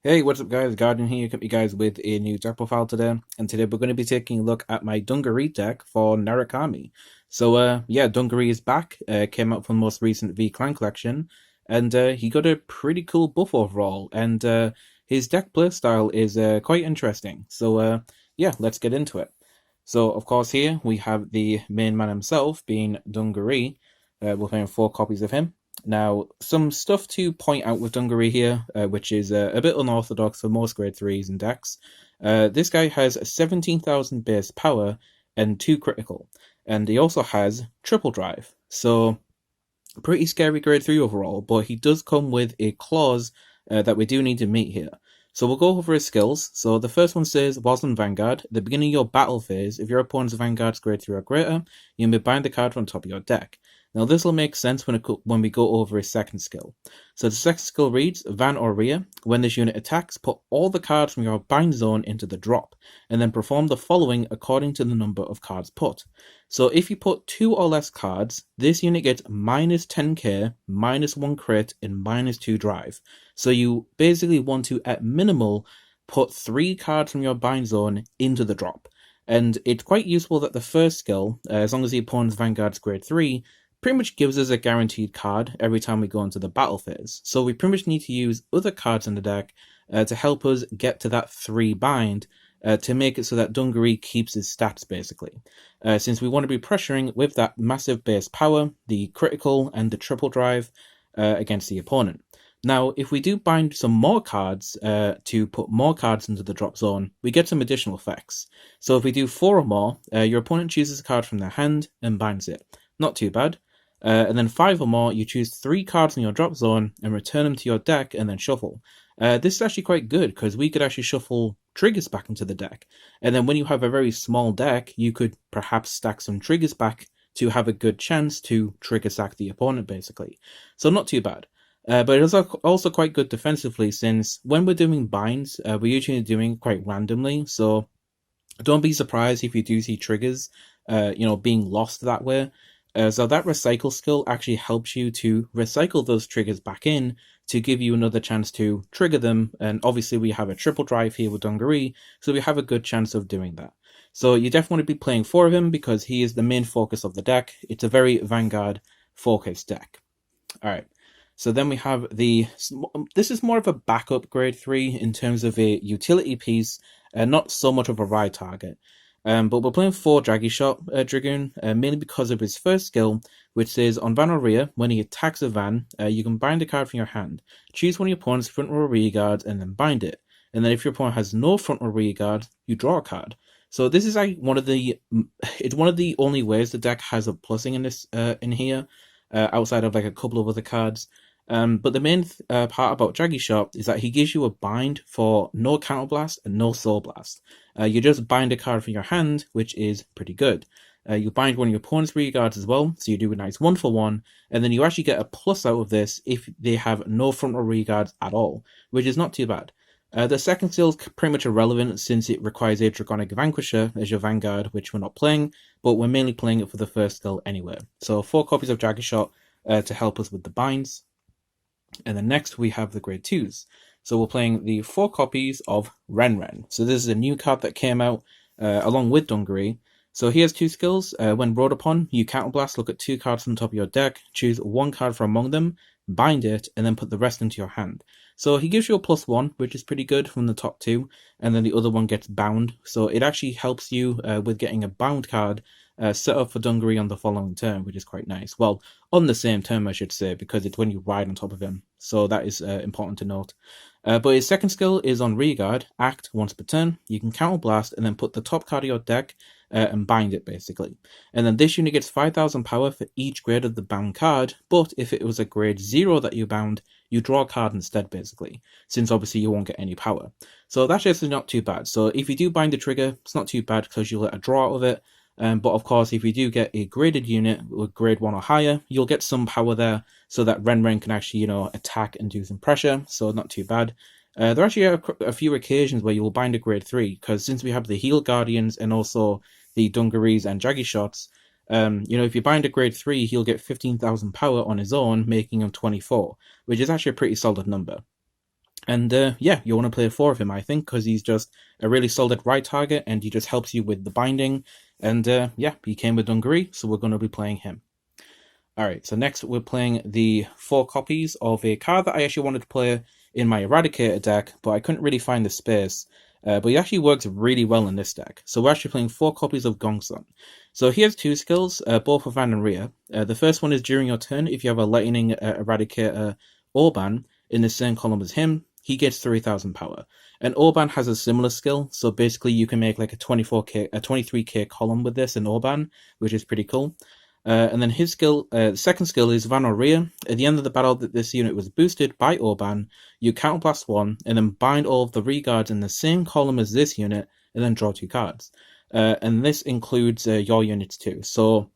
Hey, what's up guys? Guardian here, coming you guys with a new deck profile today. And today we're going to be taking a look at my Dungaree deck for Narukami. So Dungaree is back, came out from the most recent V-Clan collection, and he got a pretty cool buff overall, and his deck playstyle is quite interesting. So let's get into it. So of course here we have the main man himself, being Dungaree. We're playing 4 copies of him. Now, some stuff to point out with Dungaree here, which is a bit unorthodox for most grade 3s and decks. This guy has 17,000 base power and 2 critical, and he also has triple drive. So, pretty scary grade 3 overall, but he does come with a clause that we do need to meet here. So we'll go over his skills. So the first one says, whilst on Vanguard, at the beginning of your battle phase, if your opponent's Vanguard's grade 3 or greater, you may bind the card from top of your deck. Now this will make sense when we go over his second skill. So the second skill reads, Van or Rhea, when this unit attacks, put all the cards from your bind zone into the drop, and then perform the following according to the number of cards put. So if you put 2 or less cards, this unit gets minus 10k, minus 1 crit, and minus 2 drive. So you basically want to, at minimal, put 3 cards from your bind zone into the drop. And it's quite useful that the first skill, as long as the opponent's Vanguard's grade 3, pretty much gives us a guaranteed card every time we go into the battle phase. So we pretty much need to use other cards in the deck to help us get to that 3 bind to make it so that Dungaree keeps his stats, basically. Since we want to be pressuring with that massive base power, the critical and the triple drive against the opponent. Now, if we do bind some more cards to put more cards into the drop zone, we get some additional effects. So if we do 4 or more, your opponent chooses a card from their hand and binds it. Not too bad. And then 5 or more, you choose 3 cards in your drop zone and return them to your deck and then shuffle. This is actually quite good because we could actually shuffle triggers back into the deck. And then when you have a very small deck, you could perhaps stack some triggers back to have a good chance to trigger sack the opponent, basically. So not too bad. But it is also quite good defensively, since when we're doing binds, we're usually doing quite randomly. So don't be surprised if you do see triggers, being lost that way. So that recycle skill actually helps you to recycle those triggers back in to give you another chance to trigger them. And obviously we have a triple drive here with Dungaree, so we have a good chance of doing that. So you definitely want to be playing for him because he is the main focus of the deck. It's a very Vanguard focused deck. Alright, so then we have this is more of a backup grade 3 in terms of a utility piece, not so much of a ride target. But we're playing 4 Draggy Shot Dragoon, mainly because of his first skill, which says, on Van or Rhea, when he attacks a Van, you can bind a card from your hand. Choose one of your opponent's front row rear guards and then bind it. And then if your opponent has no front row rear guard, you draw a card. So this is like it's one of the only ways the deck has a plussing in this in here, outside of like a couple of other cards. But the main part about Draggy Shot is that he gives you a bind for no counterblast and no soul blast. You just bind a card from your hand, which is pretty good. You bind one of your opponent's rear guards as well, so you do a nice 1-for-1, and then you actually get a plus out of this if they have no front or rear guards at all, which is not too bad. The second skill is pretty much irrelevant since it requires a Draconic Vanquisher as your Vanguard, which we're not playing, but we're mainly playing it for the first skill anyway. So 4 copies of Draggy Shot to help us with the binds. And then next we have the grade 2s. So we're playing the 4 copies of Ren. So this is a new card that came out along with Dungaree. So he has 2 skills. When rolled upon, you counterblast, look at 2 cards from the top of your deck, choose 1 card from among them, bind it, and then put the rest into your hand. So he gives you a +1, which is pretty good from the top 2, and then the other one gets bound. So it actually helps you with getting a bound card set up for Dungaree on the following turn, which is quite nice. Well, on the same turn, I should say, because it's when you ride on top of him. So that is important to note. But his second skill is on Rearguard, act once per turn. You can counterblast and then put the top card of your deck and bind it, basically. And then this unit gets 5,000 power for each grade of the bound card, but if it was a grade 0 that you bound, you draw a card instead, basically, since obviously you won't get any power. So that's just not too bad. So if you do bind the trigger, it's not too bad because you'll get a draw out of it. But of course, if you do get a graded unit with grade 1 or higher, you'll get some power there so that Ren can actually, attack and do some pressure. So not too bad. There actually are a few occasions where you will bind a grade 3, because since we have the Heal Guardians and also the Dungarees and Draggy Shots, if you bind a grade 3, he'll get 15,000 power on his own, making him 24, which is actually a pretty solid number. And yeah, you want to play 4 of him, I think, because he's just a really solid right target, and he just helps you with the binding. And yeah, he came with Dungaree, so we're going to be playing him. Alright, so next we're playing the 4 copies of a card that I actually wanted to play in my Eradicator deck, but I couldn't really find the space. But he actually works really well in this deck. So we're actually playing 4 copies of Gongsung. So he has 2 skills, both for Van and Rhea. The first one is during your turn, if you have a Lightning Eradicator Orban in the same column as him, he gets 3000 power. And Orban has a similar skill, so basically you can make like a 23k column with this in Orban, which is pretty cool. And then his skill, second skill is Van or Rhea. At the end of the battle that this unit was boosted by Orban, you counterblast 1 and then bind all of the Reguards in the same column as this unit and then draw 2 cards. And this includes your units too. So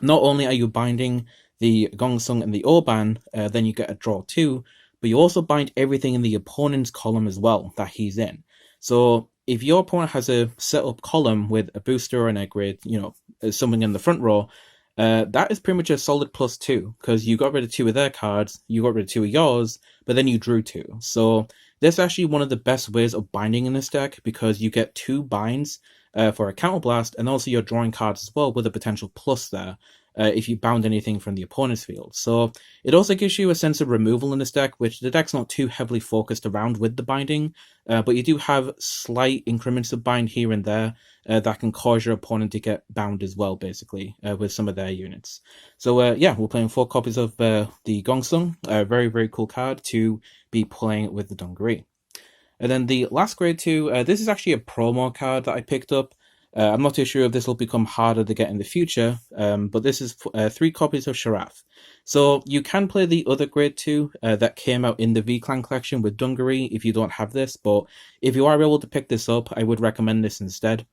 not only are you binding the Gongsung and the Orban, then you get a draw 2, but you also bind everything in the opponent's column as well that he's in. So if your opponent has a set up column with a booster and a grid, something in the front row, that is pretty much a solid +2, because you got rid of 2 of their cards, you got rid of 2 of yours, but then you drew 2. So that's actually one of the best ways of binding in this deck, because you get 2 binds for a counterblast, and also you're drawing cards as well with a potential plus there if you bound anything from the opponent's field. So it also gives you a sense of removal in this deck, which the deck's not too heavily focused around with the binding, but you do have slight increments of bind here and there that can cause your opponent to get bound as well, basically, with some of their units. So yeah, we're playing 4 copies of the Gongsung, a very, very cool card to be playing with the Dungaree. And then the last grade 2, this is actually a promo card that I picked up. I'm not too sure if this will become harder to get in the future, but this is 3 copies of Sharaf. So you can play the other grade 2 that came out in the V-Clan collection with Dungaree if you don't have this, but if you are able to pick this up, I would recommend this instead.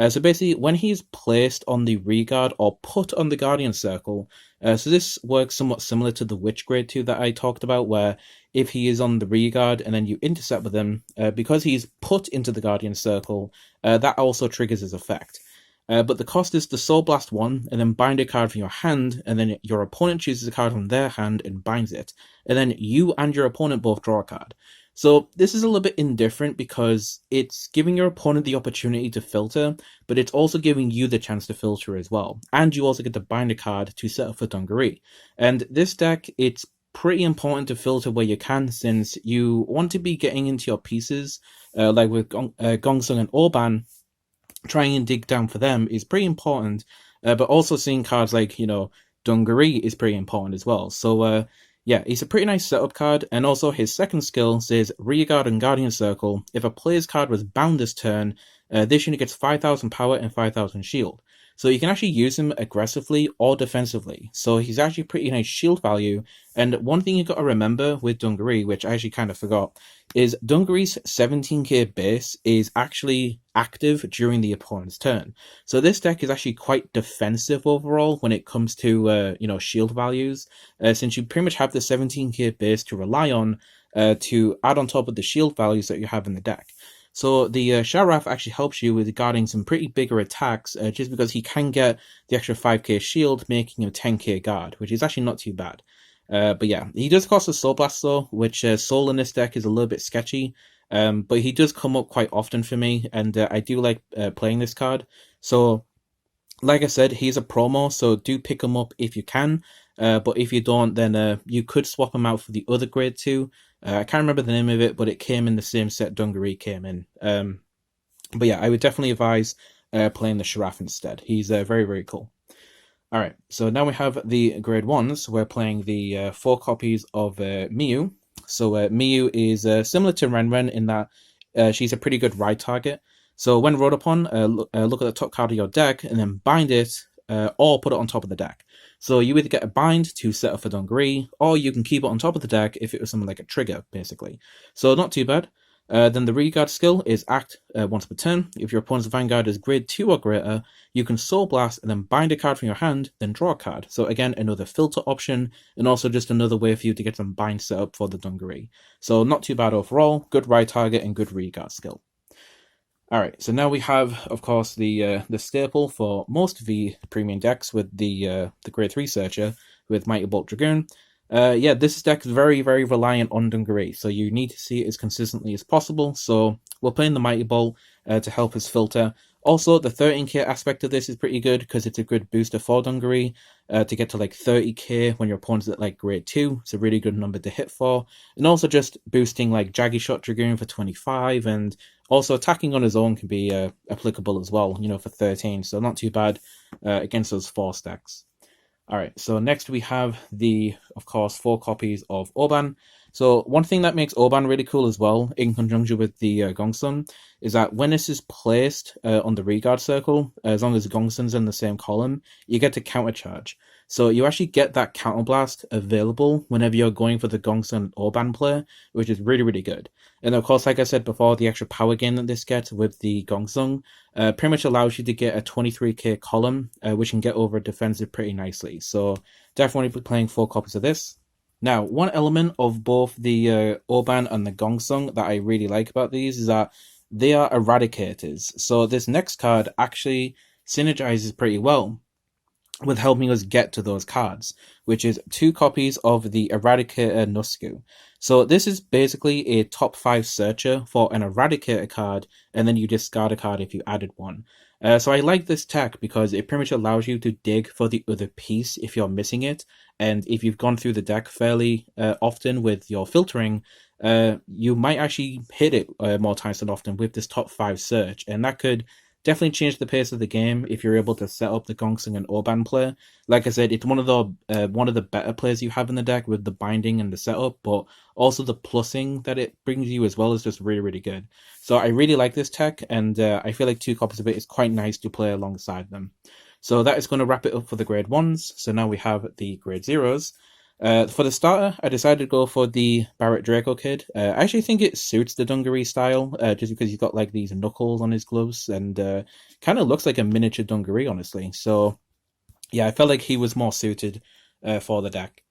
So basically, when he's placed on the Reguard or put on the Guardian Circle, so this works somewhat similar to the Witch grade 2 that I talked about, where if he is on the Reguard and then you intercept with him, because he's put into the Guardian Circle, that also triggers his effect. But the cost is to Soul Blast 1, and then bind a card from your hand, and then your opponent chooses a card from their hand and binds it. And then you and your opponent both draw a card. So this is a little bit indifferent because it's giving your opponent the opportunity to filter, but it's also giving you the chance to filter as well. And you also get to bind a card to set up for Dungaree. And this deck, it's pretty important to filter where you can, since you want to be getting into your pieces, like with Gongsung and Orban. Trying and dig down for them is pretty important, but also seeing cards like, Dungaree is pretty important as well. So, yeah, he's a pretty nice setup card, and also his second skill says Rearguard and Guardian Circle. If a player's card was bound this turn, this unit gets 5000 power and 5000 shield. So you can actually use him aggressively or defensively. So he's actually pretty nice shield value. And one thing you got to remember with Dungaree, which I actually kind of forgot, is Dungaree's 17k base is actually active during the opponent's turn. So this deck is actually quite defensive overall when it comes to shield values, since you pretty much have the 17k base to rely on to add on top of the shield values that you have in the deck. So the Sharaf actually helps you with guarding some pretty bigger attacks, just because he can get the extra 5k shield, making him 10k guard, which is actually not too bad. But yeah, he does cost a Soul Blast though, which Soul in this deck is a little bit sketchy. But he does come up quite often for me, and I do like playing this card. So, like I said, he's a promo, so do pick him up if you can. But if you don't, then you could swap him out for the other grade 2. I can't remember the name of it, but it came in the same set Dungaree came in. But yeah, I would definitely advise playing the Sharaf instead. He's very, very cool. Alright, so now we have the grade 1s. We're playing the 4 copies of Miyu. So Miyu is similar to Renren in that she's a pretty good ride target. So when rolled upon, look at the top card of your deck and then bind it or put it on top of the deck. So you either get a bind to set up for Dungaree, or you can keep it on top of the deck if it was something like a trigger, basically. So not too bad. Then the Reguard skill is act once per turn. If your opponent's Vanguard is grade 2 or greater, you can Soul Blast and then bind a card from your hand, then draw a card. So again, another filter option, and also just another way for you to get some bind set up for the Dungaree. So not too bad overall, good ride target and good Reguard skill. Alright, so now we have, of course, the staple for most V premium decks with the grade 3 Searcher with Mighty Bolt Dragoon. Yeah, this deck is very, very reliant on Dungaree, so you need to see it as consistently as possible. So we're playing the Mighty Bolt to help us filter. Also, the 13k aspect of this is pretty good because it's a good booster for Dungaree to get to like 30k when your opponent's at like grade 2. It's a really good number to hit for. And also just boosting like Jaggy Shot Dragoon for 25, and also attacking on his own can be applicable as well, you know, for 13. So not too bad against those 4 stacks. Alright, so next we have of course, 4 copies of Orban. So one thing that makes Orban really cool as well, in conjunction with the Gongsung, is that when this is placed on the Regard circle, as long as Gongsung's in the same column, you get to countercharge. So you actually get that counterblast available whenever you're going for the Gongsung Orban play, which is really, really good. And of course, like I said before, the extra power gain that this gets with the Gongsung pretty much allows you to get a 23k column, which can get over defensive pretty nicely. So definitely be playing 4 copies of this. Now, one element of both the Orban and the Gongsung that I really like about these is that they are eradicators. So this next card actually synergizes pretty well with helping us get to those cards, which is 2 copies of the Eradicator Nusku. So this is basically a top 5 searcher for an Eradicator card, and then you discard a card if you added one. So I like this tech because it pretty much allows you to dig for the other piece if you're missing it, and if you've gone through the deck fairly often with your filtering, you might actually hit it more times than often with this top 5 search, and that could definitely change the pace of the game if you're able to set up the Gongsung and Orban play. Like I said, it's one of the better plays you have in the deck with the binding and the setup, but also the plussing that it brings you as well is just really, really good. So I really like this tech, and I feel like 2 copies of it is quite nice to play alongside them. So that is going to wrap it up for the grade 1s. So now we have the grade 0s. For the starter, I decided to go for the Barrett Draco Kid. I actually think it suits the Dungaree style, just because he's got like these knuckles on his gloves and kind of looks like a miniature Dungaree, honestly. So yeah, I felt like he was more suited for the deck.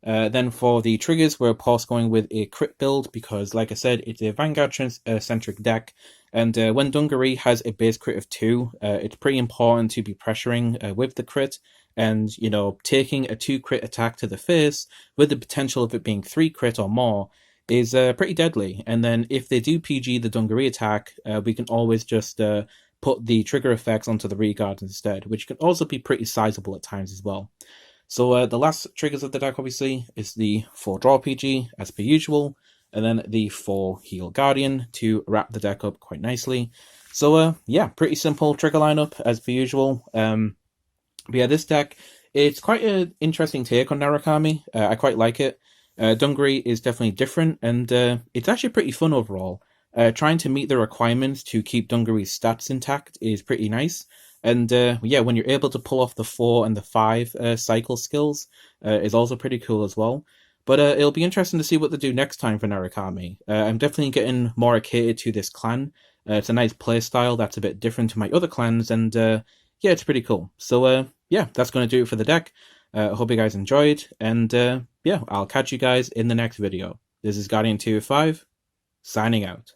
Then for the triggers, we're of course going with a crit build because, like I said, it's a Vanguard centric deck. And when Dungaree has a base crit of 2, it's pretty important to be pressuring with the crit. And, you know, taking a 2 crit attack to the face with the potential of it being 3 crit or more is pretty deadly. And then if they do PG the Dungaree attack, we can always just put the trigger effects onto the Regard instead, which can also be pretty sizable at times as well. So the last triggers of the deck, obviously, is the 4 Draw PG, as per usual, and then the 4 Heal Guardian to wrap the deck up quite nicely. So yeah, pretty simple trigger lineup, as per usual. But yeah, this deck, it's quite an interesting take on Narukami. I quite like it. Dungaree is definitely different, and it's actually pretty fun overall. Trying to meet the requirements to keep Dungaree's stats intact is pretty nice. And yeah, when you're able to pull off the 4 and the 5 cycle skills is also pretty cool as well. But it'll be interesting to see what they do next time for Narukami. I'm definitely getting more catered to this clan. It's a nice playstyle that's a bit different to my other clans, and yeah, it's pretty cool. So yeah, that's going to do it for the deck. I hope you guys enjoyed, and yeah, I'll catch you guys in the next video. This is Guardian 205, signing out.